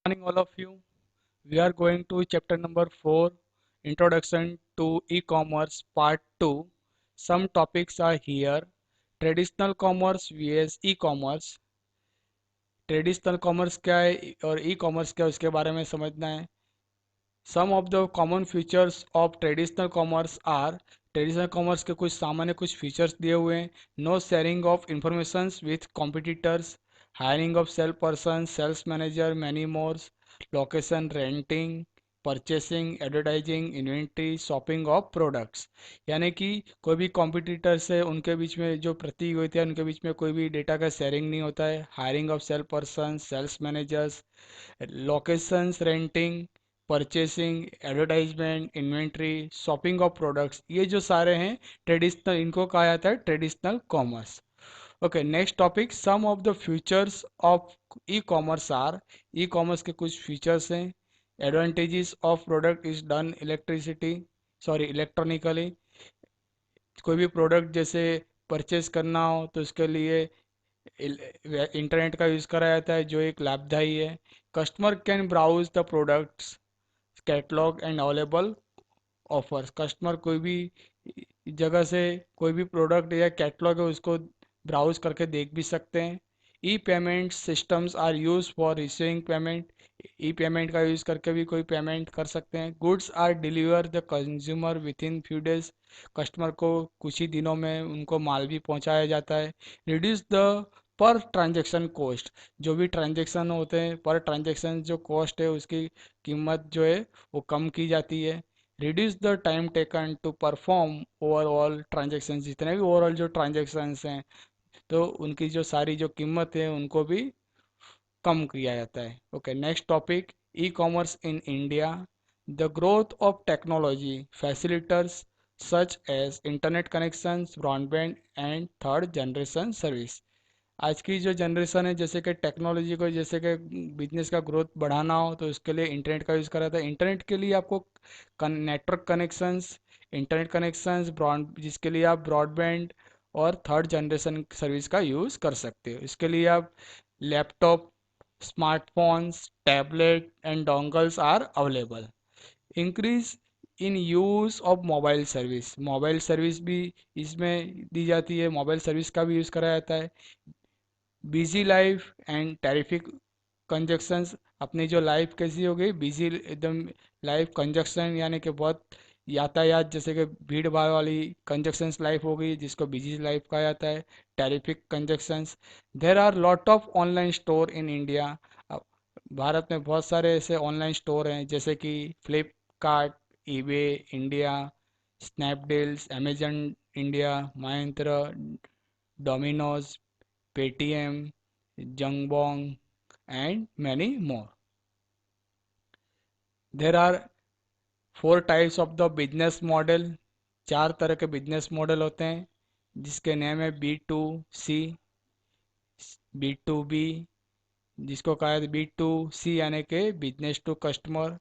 Morning, all of you. We are going to chapter number 4, Introduction to E-commerce Part 2. Some topics are here. Traditional commerce vs e-commerce. Traditional commerce क्या है और e commerce क्या है उसके बारे में समझना है. Some of the common features of traditional commerce are. Traditional commerce के कुछ सामान्य कुछ फीचर्स दिए हुए हैं. No sharing of information with competitors, hiring of sale person, sales manager, many mores, location, renting, purchasing, advertising, inventory, shopping of products. यानी कि कोई भी कॉम्पिटिटर से उनके बीच में जो प्रतियोगिता है उनके बीच में कोई भी डेटा का शेयरिंग नहीं होता है. Hiring of sale person, sales managers, locations, renting, purchasing, advertisement, inventory, shopping of products, ये जो सारे हैं ट्रेडिशनल, इनको कहा जाता है traditional commerce. Okay, next topic. Some of the features of e commerce are. E commerce के कुछ फीचर्स हैं. Advantages of product is done electronically. कोई भी प्रोडक्ट जैसे परचेस करना हो तो उसके लिए इंटरनेट का यूज़ करा जाता है जो एक लाभदायी है. Customer can browse the products catalogue and available offers. Customer कोई भी जगह से कोई भी प्रोडक्ट या कैटलॉग है उसको ब्राउज करके देख भी सकते हैं. E payment systems are use for receiving payment. E payment का यूज़ करके भी कोई पेमेंट कर सकते हैं. Goods are deliver the consumer with in few days. Customer को कुछ ही दिनों में उनको माल भी पहुंचाया जाता है. Reduce the per transaction cost. जो भी ट्रांजेक्शन होते हैं पर ट्रांजेक्शन जो कॉस्ट है उसकी कीमत जो है वो कम की जाती है. Reduce the time taken to perform overall transaction. जितने भी ओवरऑल जो ट्रांजेक्शन्स हैं तो उनकी जो सारी जो कीमत है उनको भी कम किया जाता है. Okay, next topic. E commerce in India. The growth of technology facilitators such as internet connections, broadband and third generation service. आज की जो जनरेशन है जैसे कि टेक्नोलॉजी को जैसे कि बिजनेस का ग्रोथ बढ़ाना हो तो उसके लिए इंटरनेट का यूज़ करा था. इंटरनेट के लिए आपको network connections, internet connections, broad जिसके लिए आप ब्रॉडबैंड और थर्ड जनरेशन सर्विस का यूज़ कर सकते हो. इसके लिए आप laptop, smartphones, tablet and dongles are available. Increase in use of mobile service. Mobile service भी इसमें दी जाती है. मोबाइल सर्विस का भी यूज़ करा जाता है. Busy life and terrific conjunctions. अपनी जो लाइफ कैसी हो गई बिजी एकदम लाइफ. कंजक्शन यानी कि बहुत यातायात जैसे कि भीड़ भाड़ वाली कंजक्शंस लाइफ हो गई जिसको बिजी लाइफ कहा जाता है. Terrific conjunctions. There are lot of online store in India. Bharat में बहुत सारे ऐसे ऑनलाइन स्टोर हैं जैसे कि Flipkart, eBay India, Snapdeals, Amazon India, Myntra, Domino's, Paytm, Jabong and many more. There are four types of the business model. चार तरह के बिजनेस मॉडल होते हैं जिसके नेम है B to C, B to B, जिसको कहा है बी टू सी यानी कि business to customer,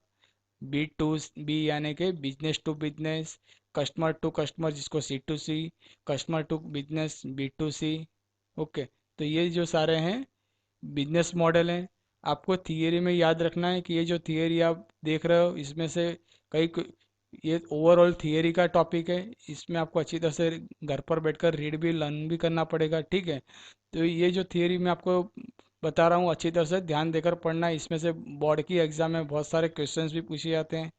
B to B यानी कि business to business, customer to customer जिसको C to C, customer to business B to C. Okay, तो ये जो सारे हैं बिजनेस मॉडल हैं. आपको थियरी में याद रखना है कि ये जो थियरी आप देख रहे हो इसमें से कई ये ओवरऑल थियरी का टॉपिक है. इसमें आपको अच्छी तरह से घर पर बैठकर रीड भी लर्न भी करना पड़ेगा. ठीक है, तो ये जो थियरी मैं आपको बता रहा हूँ अच्छी तरह से ध्यान देकर पढ़ना है. इसमें से बोर्ड की एग्जाम में बहुत सारे क्वेश्चंस भी पूछे जाते हैं.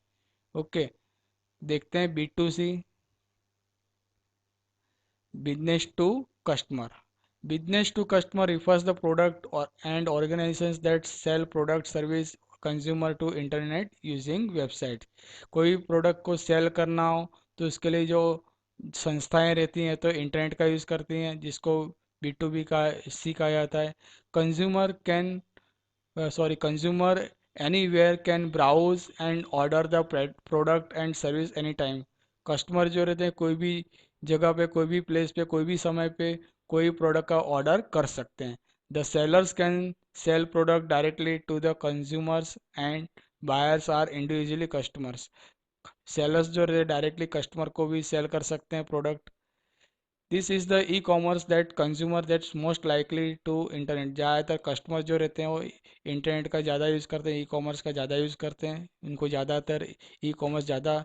ओके, देखते हैं B to C, business to customer. Business to customer refers the product or and organizations that sell product service consumer to internet using website. कोई प्रोडक्ट को सेल करना हो तो उसके लिए जो संस्थाएं रहती हैं तो इंटरनेट का यूज़ करती हैं जिसको बी टू बी का सी कहा जाता है. Consumer can consumer anywhere can browse and order the product and service anytime. Customer जो रहते हैं कोई भी जगह पे, कोई भी प्लेस पे, कोई भी समय पे कोई प्रोडक्ट का ऑर्डर कर सकते हैं. The sellers can sell product directly to the consumers and buyers are individually customers. Sellers जो रहते हैं डायरेक्टली कस्टमर को भी सेल कर सकते हैं product. This is the e commerce that consumer that's most likely to internet. ज़्यादातर customer जो रहते हैं वो इंटरनेट का ज़्यादा यूज़ करते हैं, ई कॉमर्स का ज़्यादा यूज़ करते हैं, उनको ज़्यादातर ई कॉमर्स ज़्यादा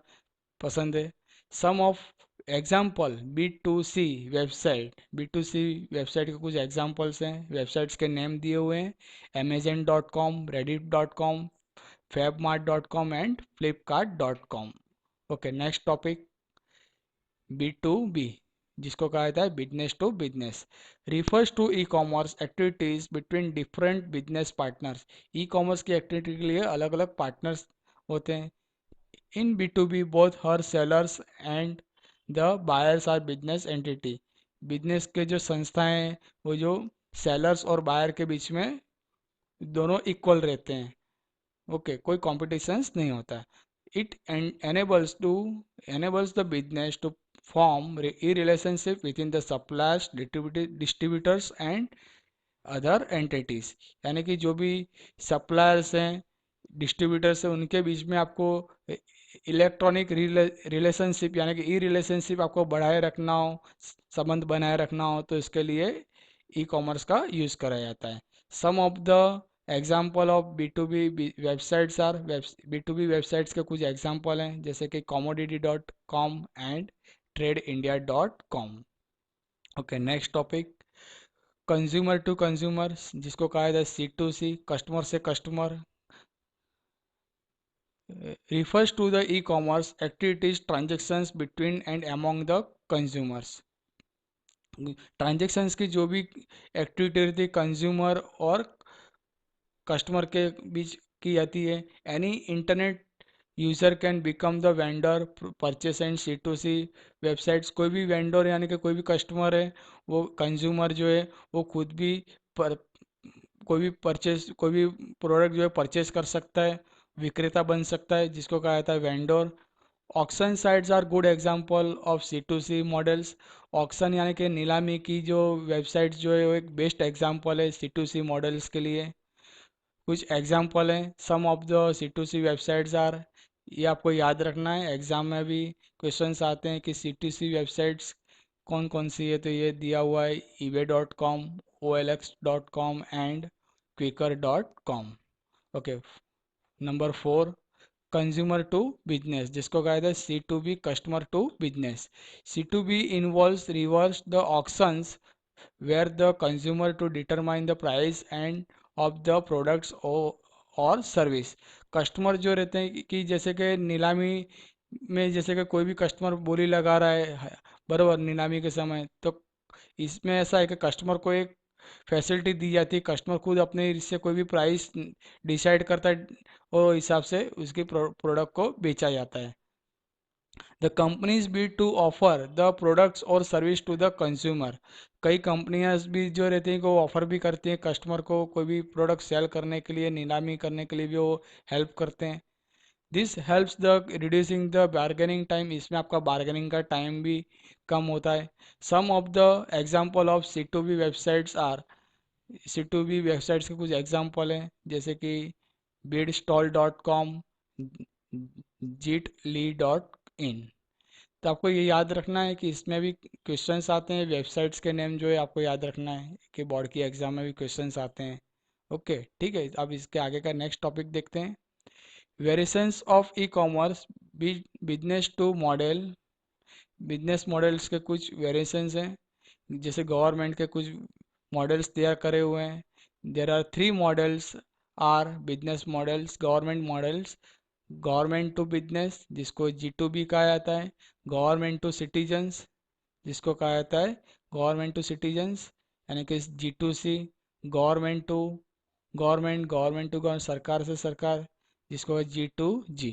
पसंद है। Some of example B to C website, B to C website के कुछ एग्जाम्पल्स हैं, वेबसाइट्स के नेम दिए हुए हैं, amazon.com, reddit.com, fabmart.com and flipkart.com। Okay, next topic B to B, जिसको कहा जाता है business to business, refers to e commerce activities between different business partners. E commerce की एक्टिविटी के लिए अलग अलग पार्टनर्स होते हैं। In B2B, both her sellers and the buyers are business entity। Business के जो संस्थाएं हैं वो जो सेलर्स और बायर के बीच में दोनों इक्वल रहते हैं। ओके, कोई कॉम्पिटिशन्स नहीं होता। It enables the business to form a relationship within the suppliers, distributors and other entities, यानी कि जो भी सप्लायर्स हैं, डिस्ट्रीब्यूटर्स हैं, उनके बीच में आपको इलेक्ट्रॉनिक रिलेशनशिप यानी कि ई रिलेशनशिप आपको बढ़ाए रखना हो, संबंध बनाए रखना हो, तो इसके लिए ई कॉमर्स का यूज़ करा जाता है। Some of the example of B to B websites are, B to B websites के कुछ एग्जाम्पल हैं, जैसे कि commodity.com and tradeindia.com। Okay, next topic consumer to consumer, जिसको कहा जाता है C2C, कस्टमर से customer, refers to the e-commerce activities transactions between and among the consumers। Transactions की जो भी एक्टिविटी रहती है कंज्यूमर और कस्टमर के बीच की जाती है। Any internet user can become the vendor purchase and C2C websites. कोई भी वेंडर यानी कि कोई भी कस्टमर है, वो कंज्यूमर जो है वो खुद भी पर कोई भी प्रोडक्ट जो है परचेस कर सकता है, विक्रेता बन सकता है, जिसको कहा जाता है vendor. Auction sites are good example of C2C models. Auction यानी कि नीलामी की जो वेबसाइट्स जो है वो एक बेस्ट एग्जांपल है C2C मॉडल्स के लिए। कुछ एग्जांपल हैं, some of the C2C websites are, ये आपको याद रखना है, एग्जाम में भी क्वेश्चंस आते हैं कि C2C वेबसाइट्स कौन कौन सी है, तो ये दिया हुआ है ebay.com, OLX.com and quaker.com। Okay, number 4 consumer to business, जिसको कहा जाता है C2B, customer to business. C2B involves reverse the auctions where the consumer to determine the price and of the products और सर्विस। कस्टमर जो रहते हैं कि जैसे कि नीलामी में जैसे कि कोई भी कस्टमर बोली लगा रहा है बराबर नीलामी के समय, तो इसमें ऐसा है कि कस्टमर को एक फैसिलिटी दी जाती है, कस्टमर खुद अपने इससे कोई भी प्राइस डिसाइड करता है और हिसाब से उसके प्रोडक्ट को बेचा जाता है। The companies be to offer the products और सर्विस टू द कंज्यूमर। कई कंपनियां भी जो रहती हैं वो ऑफर भी करती हैं कस्टमर को, कोई भी प्रोडक्ट सेल करने के लिए, नीलामी करने के लिए भी वो हेल्प करते हैं। This helps the reducing the bargaining time, इसमें आपका बार्गेनिंग का टाइम भी कम होता है। Some of the example of C2B websites are, C2B websites के कुछ एग्जाम्पल हैं, जैसे कि bidstall.com, jitly.in। तो आपको ये याद रखना है कि इसमें भी क्वेश्चंस आते हैं, वेबसाइट्स के नेम जो है आपको याद रखना है कि बोर्ड की एग्जाम में भी क्वेश्चंस आते हैं। ओके, ठीक है, अब इसके आगे का नेक्स्ट टॉपिक देखते हैं, variations of e commerce business to model. Business models के कुछ वेरिएशंस हैं, जैसे गवर्नमेंट के कुछ मॉडल्स तैयार करे हुए हैं। There are 3 models are business models, government models, government to business, जिसको G2B कहा जाता है, गवर्नमेंट टू सिटीजन्स, जिसको कहा जाता है गवर्नमेंट टू सिटीजन्स यानी कि G2C, government to government, government to government, सरकार से सरकार, जिसको G2G।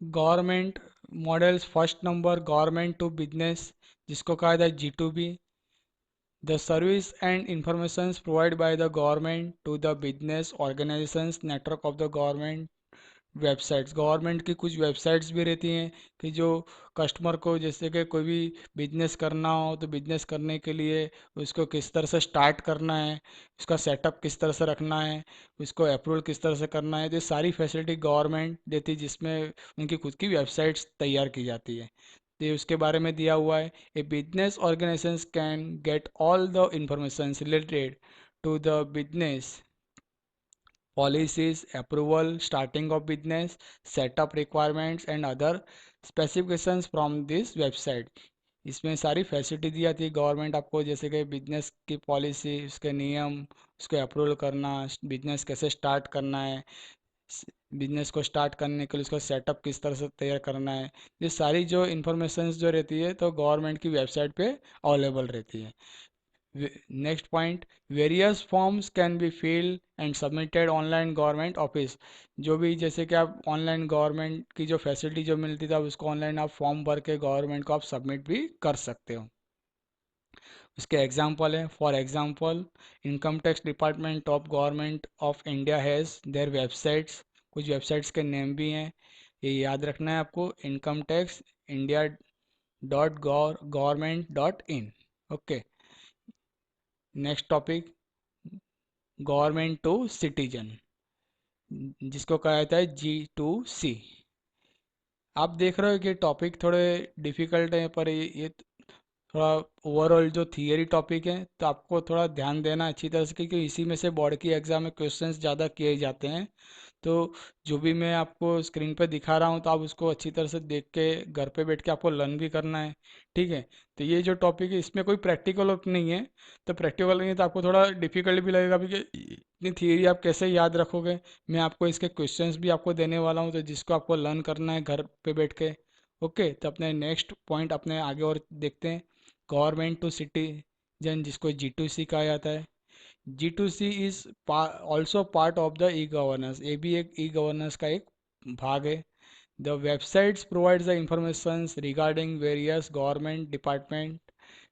Government models, first number government to business, जिसको कहा जाता है G2B। The service and informations provided by the government to the business organizations network of the government websites, government की कुछ वेबसाइट्स भी रहती हैं कि जो कस्टमर को, जैसे कि कोई भी बिजनेस करना हो तो बिजनेस करने के लिए उसको किस तरह से स्टार्ट करना है, उसका सेटअप किस तरह से रखना है, उसको अप्रूवल किस तरह से करना है, तो ये सारी फैसिलिटी गवर्नमेंट देती है, जिसमें उनकी खुद की वेबसाइट्स तैयार की जाती है। तो ये उसके बारे में दिया हुआ है। A business organizations can get all the information related to the business policies, approval, starting of business, setup requirements and other specifications from this website. इसमें सारी फैसिलिटी दी जाती है गवर्नमेंट आपको, जैसे कि बिजनेस की पॉलिसी, उसके नियम, उसको अप्रूवल करना, बिजनेस कैसे स्टार्ट करना है, बिजनेस को स्टार्ट करने के लिए उसका सेटअप किस तरह से तैयार करना है। ये सारी जो इन्फॉर्मेशंस जो रहती है तो गवर्नमेंट की वेबसाइट पे अवेलेबल रहती है। Next point, various forms can be fill and submitted online government office. जो भी जैसे कि आप ऑनलाइन गवर्नमेंट की जो फैसिलिटी जो मिलती था उसको ऑनलाइन आप फॉर्म भर के गवर्नमेंट को आप सबमिट भी कर सकते हो। इसके एग्जाम्पल है, for example income tax department of government of India has their websites. कुछ वेबसाइट्स के नेम भी हैं, ये याद रखना है आपको, income tax India dot government dot in. Okay, next topic, government to citizen, जिसको कहा जाता है G2C। आप देख रहे हो कि टॉपिक थोड़े डिफिकल्ट हैं, पर ये थोड़ा ओवरऑल जो थियरी टॉपिक है तो आपको थोड़ा ध्यान देना अच्छी तरह से, क्योंकि इसी में से बोर्ड की एग्ज़ाम में क्वेश्चंस ज़्यादा किए जाते हैं। तो जो भी मैं आपको स्क्रीन पे दिखा रहा हूँ तो आप उसको अच्छी तरह से देख के घर पे बैठ के आपको लर्न भी करना है, ठीक है। तो ये जो टॉपिक है इसमें कोई प्रैक्टिकल वर्क नहीं है, तो प्रैक्टिकल नहीं है तो आपको थोड़ा डिफिकल्ट भी लगेगा, क्योंकि इतनी थियरी आप कैसे याद रखोगे। मैं आपको इसके क्वेश्चंस भी आपको देने वाला हूँ, तो जिसको आपको लर्न करना है घर पे बैठ के। ओके, तो अपने नेक्स्ट पॉइंट अपने आगे और देखते हैं, गवर्नमेंट टू सिटीजन, जिसको G2C कहा जाता है। G2C is also part of the e governance, ये भी एक ई गवर्नेंस का एक भाग है। The websites provides the information regarding various government department,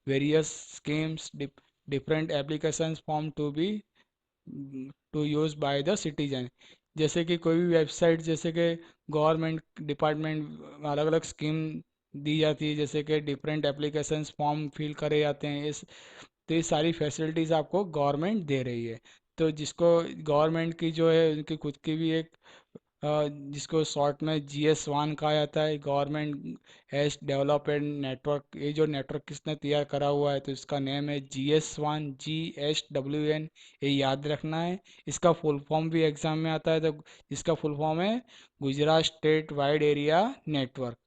various schemes, different applications form to use by the citizen. जैसे कि कोई भी वेबसाइट, जैसे कि गवर्नमेंट डिपार्टमेंट अलग अलग स्कीम दी जाती है, जैसे कि डिफरेंट एप्लीकेशंस फॉर्म फिल करे जाते हैं, इस तो ये सारी फैसिलिटीज़ आपको गवर्नमेंट दे रही है। तो जिसको गवर्नमेंट की जो है उनकी खुद की भी एक जिसको शॉर्ट में GS1 कहा जाता है, गवर्नमेंट हैज़ डेवलपमेंट नेटवर्क। ये जो नेटवर्क किसने तैयार करा हुआ है तो इसका नेम है GS1, GSWN, ये याद रखना है। इसका फुल फॉर्म भी एग्जाम में आता है, तो इसका फुल फॉर्म है Gujarat state wide area network.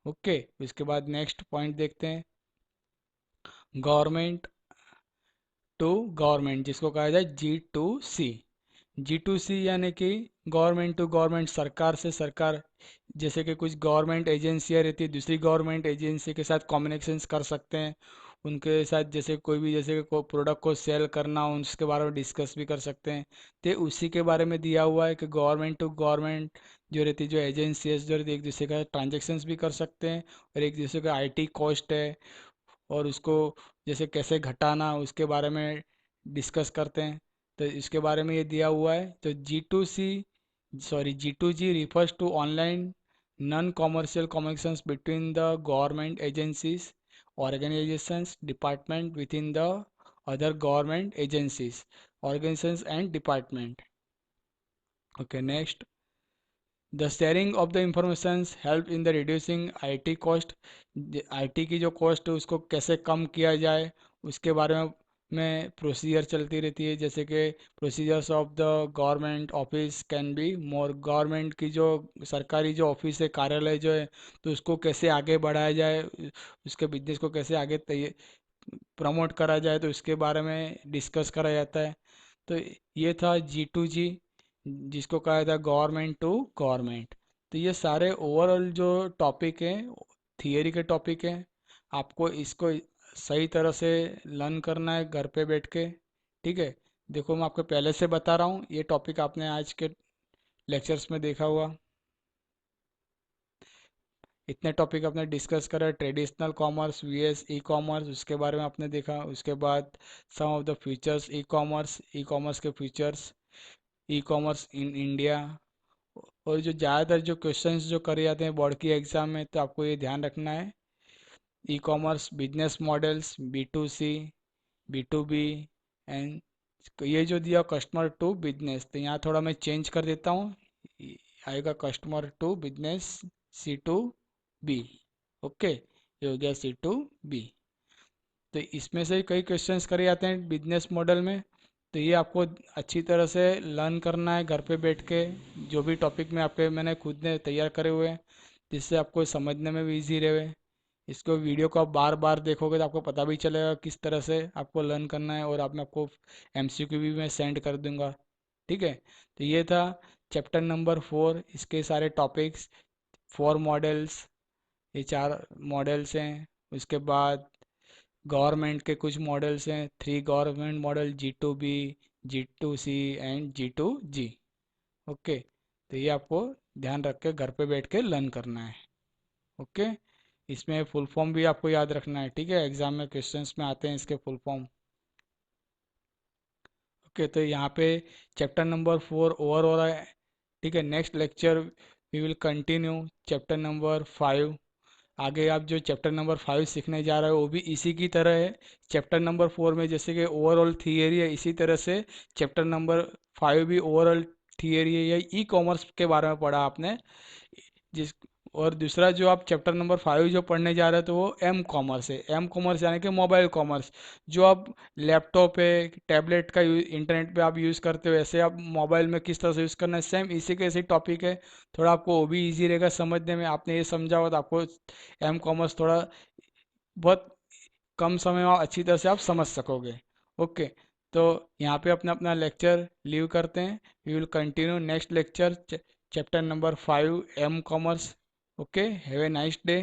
Okay, इसके बाद नेक्स्ट पॉइंट देखते हैं, गवर्नमेंट टू गवर्नमेंट, जिसको कहा जाए G2C। G2C यानी कि गवर्नमेंट टू गवर्नमेंट, सरकार से सरकार। जैसे कि कुछ गवर्नमेंट एजेंसियाँ रहती है, दूसरी गवर्नमेंट एजेंसी के साथ कम्युनिकेशंस कर सकते हैं, उनके साथ जैसे कोई भी, जैसे कि कोई प्रोडक्ट को सेल करना हो उसके बारे में डिस्कस भी कर सकते हैं। तो उसी के बारे में दिया हुआ है कि गवर्नमेंट टू गवर्नमेंट जो रहती है, जो एजेंसीज जो रहती है, एक दूसरे का ट्रांजेक्शन्स भी कर सकते हैं, और एक दूसरे का IT कॉस्ट है और उसको जैसे कैसे घटाना उसके बारे में डिस्कस करते हैं। तो इसके बारे में ये दिया हुआ है। तो G2G refers to online non-commercial connections between the government agencies, organizations, department within the other government agencies, organizations and department. Okay, next, the sharing of the informations help in the reducing IT cost. IT की जो cost है उसको कैसे कम किया जाए उसके बारे में प्रोसीजर चलती रहती है, जैसे कि procedures of the government office can be more. Government की जो सरकारी जो ऑफिस है, कार्यालय जो है, तो उसको कैसे आगे बढ़ाया जाए, उसके बिजनेस को कैसे आगे प्रमोट करा जाए, तो इसके बारे में डिस्कस करा जाता है। तो ये था G2G, जिसको कहा जाता है गवर्नमेंट टू गवर्नमेंट। तो ये सारे ओवरऑल जो टॉपिक हैं, थियरी के टॉपिक हैं, आपको इसको सही तरह से लर्न करना है घर पे बैठ के, ठीक है। देखो, मैं आपको पहले से बता रहा हूँ, ये टॉपिक आपने आज के लेक्चर्स में देखा हुआ, इतने टॉपिक आपने डिस्कस करा, traditional commerce VS e commerce, उसके बारे में आपने देखा। उसके बाद some of the features e commerce के फीचर्स, ई कॉमर्स इन इंडिया। और जो ज़्यादातर जो क्वेश्चंस जो करे जाते हैं बोर्ड की एग्ज़ाम में, तो आपको ये ध्यान रखना है, ई commerce business models, B2C, B2B and ये जो दिया कस्टमर टू बिजनेस, तो यहाँ थोड़ा मैं चेंज कर देता हूँ, आएगा customer to business C2B। Okay, ये हो गया C2B। तो इसमें से कई क्वेश्चंस करे जाते हैं बिजनेस मॉडल में। तो ये आपको अच्छी तरह से लर्न करना है घर पे बैठ के, जो भी टॉपिक में आपके मैंने खुद ने तैयार करे हुए हैं, जिससे आपको समझने में भी इजी रहे। इसको वीडियो को आप बार बार देखोगे तो आपको पता भी चलेगा किस तरह से आपको लर्न करना है, और मैं आपको MCQ भी मैं सेंड कर दूंगा। ठीक है। तो ये था चैप्टर नंबर 4, इसके सारे टॉपिक्स, 4 मॉडल्स, ये 4 मॉडल्स हैं। उसके बाद गवर्नमेंट के कुछ मॉडल्स हैं, 3 government model, G2B, G2C and G2G। Okay. तो ये आपको ध्यान रख के घर पे बैठ के लर्न करना है। ओके। इसमें फुल फॉर्म भी आपको याद रखना है, ठीक है, एग्जाम में क्वेश्चंस में आते हैं इसके फुल फॉर्म। ओके। तो यहाँ पे चैप्टर नंबर 4 ओवर हो रहा है। ठीक है। Next lecture we will continue chapter number 5। आगे आप जो चैप्टर नंबर 5 सीखने जा रहे हो वो भी इसी की तरह है। चैप्टर नंबर 4 में जैसे कि ओवरऑल थियरी है, इसी तरह से चैप्टर नंबर 5 भी ओवरऑल थियरी है। या ई कॉमर्स के बारे में पढ़ा आपने जिस, और दूसरा जो आप चैप्टर नंबर 5 जो पढ़ने जा रहे हो तो वो M कॉमर्स है। M कॉमर्स यानी कि मोबाइल कॉमर्स, जो आप लैपटॉप पे, टैबलेट का इंटरनेट पे आप यूज़ करते हो, ऐसे आप मोबाइल में किस तरह से यूज़ करना है, सेम इसी के ऐसे टॉपिक है। थोड़ा आपको वो भी ईजी रहेगा समझने में। आपने ये समझा हो तो आपको M कॉमर्स थोड़ा बहुत कम समय में अच्छी तरह से आप समझ सकोगे। ओके। तो यहाँ पे अपना अपना लेक्चर लीव करते हैं। We will continue next lecture chapter number 5 M commerce. Okay, have a nice day.